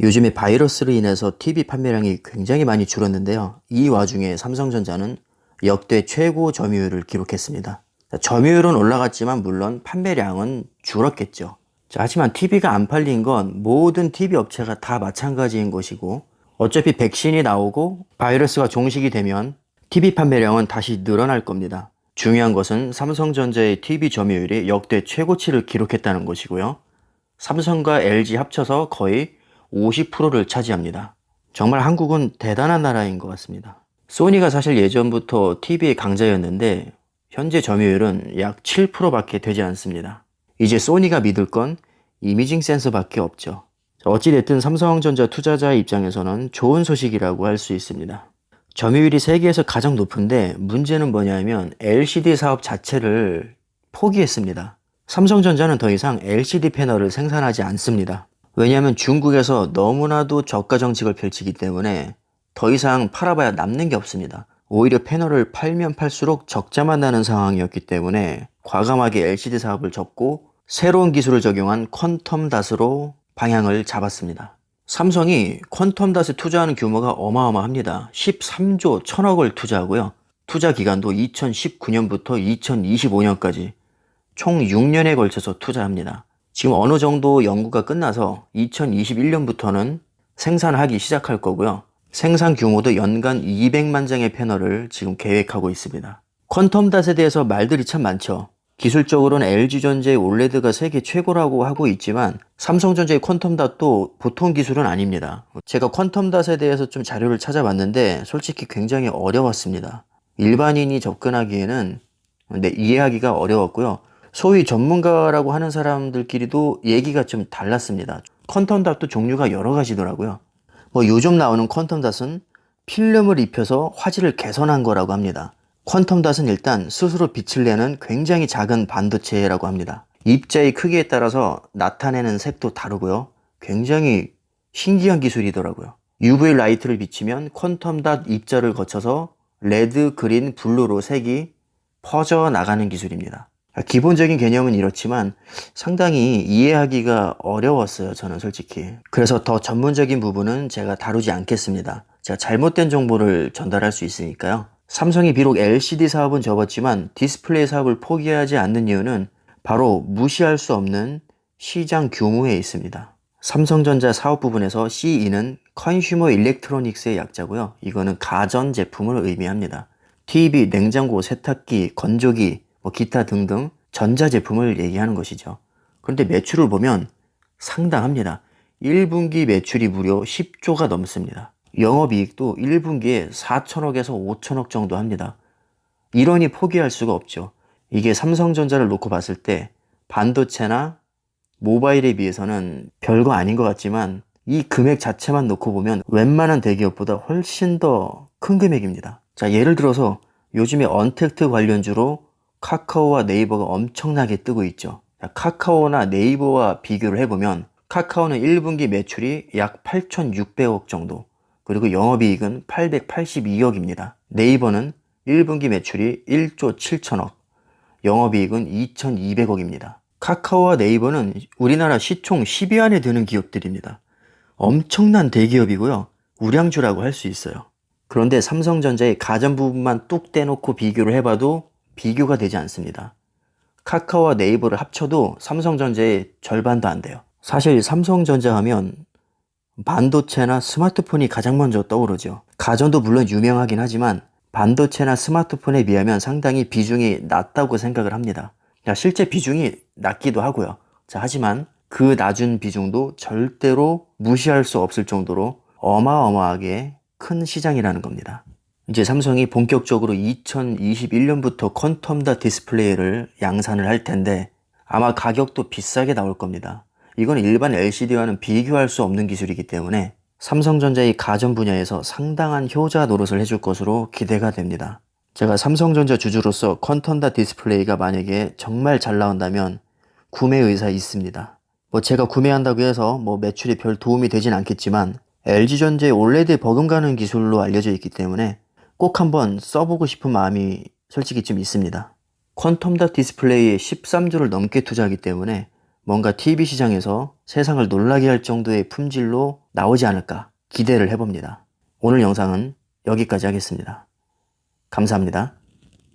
요즘에 바이러스로 인해서 TV 판매량이 굉장히 많이 줄었는데요. 이 와중에 삼성전자는 역대 최고 점유율을 기록했습니다. 점유율은 올라갔지만 물론 판매량은 줄었겠죠. 하지만 TV가 안 팔린 건 모든 TV 업체가 다 마찬가지인 것이고, 어차피 백신이 나오고 바이러스가 종식이 되면 TV 판매량은 다시 늘어날 겁니다. 중요한 것은 삼성전자의 TV 점유율이 역대 최고치를 기록했다는 것이고요. 삼성과 LG 합쳐서 거의 50%를 차지합니다. 정말 한국은 대단한 나라인 것 같습니다. 소니가 사실 예전부터 TV의 강자였는데 현재 점유율은 약 7%밖에 되지 않습니다. 이제 소니가 믿을 건 이미징 센서밖에 없죠. 어찌됐든 삼성전자 투자자 입장에서는 좋은 소식이라고 할 수 있습니다. 점유율이 세계에서 가장 높은데 문제는 뭐냐면 LCD 사업 자체를 포기했습니다. 삼성전자는 더 이상 LCD 패널을 생산하지 않습니다. 왜냐하면 중국에서 너무나도 저가 정책을 펼치기 때문에 더 이상 팔아봐야 남는 게 없습니다. 오히려 패널을 팔면 팔수록 적자만 나는 상황이었기 때문에 과감하게 LCD 사업을 접고 새로운 기술을 적용한 퀀텀 닷으로 방향을 잡았습니다. 삼성이 퀀텀 닷에 투자하는 규모가 어마어마합니다. 13조 1000억을 투자하고요. 투자 기간도 2019년부터 2025년까지 총 6년에 걸쳐서 투자합니다. 지금 어느 정도 연구가 끝나서 2021년부터는 생산하기 시작할 거고요. 생산 규모도 연간 200만 장의 패널을 지금 계획하고 있습니다. 퀀텀 닷에 대해서 말들이 참 많죠. 기술적으로는 LG전자의 올레드가 세계 최고라고 하고 있지만 삼성전자의 퀀텀 닷도 보통 기술은 아닙니다. 제가 퀀텀 닷에 대해서 좀 자료를 찾아봤는데 솔직히 굉장히 어려웠습니다. 일반인이 접근하기에는 이해하기가 어려웠고요. 소위 전문가라고 하는 사람들끼리도 얘기가 좀 달랐습니다. 퀀텀 닷도 종류가 여러 가지더라고요. 요즘 나오는 퀀텀 닷은 필름을 입혀서 화질을 개선한 거라고 합니다. 퀀텀 닷은 일단 스스로 빛을 내는 굉장히 작은 반도체라고 합니다. 입자의 크기에 따라서 나타내는 색도 다르고요. 굉장히 신기한 기술이더라고요. UV 라이트를 비치면 퀀텀 닷 입자를 거쳐서 레드, 그린, 블루로 색이 퍼져 나가는 기술입니다. 기본적인 개념은 이렇지만 상당히 이해하기가 어려웠어요, 저는 솔직히. 그래서 더 전문적인 부분은 제가 다루지 않겠습니다. 제가 잘못된 정보를 전달할 수 있으니까요. 삼성이 비록 LCD 사업은 접었지만 디스플레이 사업을 포기하지 않는 이유는 바로 무시할 수 없는 시장 규모에 있습니다. 삼성전자 사업 부분에서 CE는 컨슈머 일렉트로닉스의 약자고요. 이거는 가전 제품을 의미합니다. TV, 냉장고, 세탁기, 건조기, 기타 등등 전자제품을 얘기하는 것이죠. 그런데 매출을 보면 상당합니다. 1분기 매출이 무려 10조가 넘습니다. 영업이익도 1분기에 4천억에서 5천억 정도 합니다. 이러니 포기할 수가 없죠. 이게 삼성전자를 놓고 봤을 때 반도체나 모바일에 비해서는 별거 아닌 것 같지만 이 금액 자체만 놓고 보면 웬만한 대기업보다 훨씬 더 큰 금액입니다. 자, 예를 들어서 요즘에 언택트 관련주로 카카오와 네이버가 엄청나게 뜨고 있죠. 카카오나 네이버와 비교를 해보면 카카오는 1분기 매출이 약 8,600억 정도, 그리고 영업이익은 882억입니다. 네이버는 1분기 매출이 1조 7천억, 영업이익은 2,200억입니다. 카카오와 네이버는 우리나라 시총 10위 안에 드는 기업들입니다. 엄청난 대기업이고요. 우량주라고 할 수 있어요. 그런데 삼성전자의 가전 부분만 뚝 떼놓고 비교를 해봐도 비교가 되지 않습니다. 카카오와 네이버를 합쳐도 삼성전자의 절반도 안 돼요. 사실 삼성전자 하면 반도체나 스마트폰이 가장 먼저 떠오르죠. 가전도 물론 유명하긴 하지만 반도체나 스마트폰에 비하면 상당히 비중이 낮다고 생각을 합니다. 실제 비중이 낮기도 하고요. 하지만 그 낮은 비중도 절대로 무시할 수 없을 정도로 어마어마하게 큰 시장이라는 겁니다. 이제 삼성이 본격적으로 2021년부터 퀀텀 닷 디스플레이를 양산을 할 텐데 아마 가격도 비싸게 나올 겁니다. 이건 일반 LCD와는 비교할 수 없는 기술이기 때문에 삼성전자의 가전 분야에서 상당한 효자 노릇을 해줄 것으로 기대가 됩니다. 제가 삼성전자 주주로서 퀀텀 닷 디스플레이가 만약에 정말 잘 나온다면 구매 의사 있습니다. 제가 구매한다고 해서 매출에 별 도움이 되진 않겠지만 LG전자의 올레드 버금가는 기술로 알려져 있기 때문에 꼭 한번 써보고 싶은 마음이 솔직히 좀 있습니다. 퀀텀 닷 디스플레이에 13조를 넘게 투자하기 때문에 뭔가 TV 시장에서 세상을 놀라게 할 정도의 품질로 나오지 않을까 기대를 해봅니다. 오늘 영상은 여기까지 하겠습니다. 감사합니다.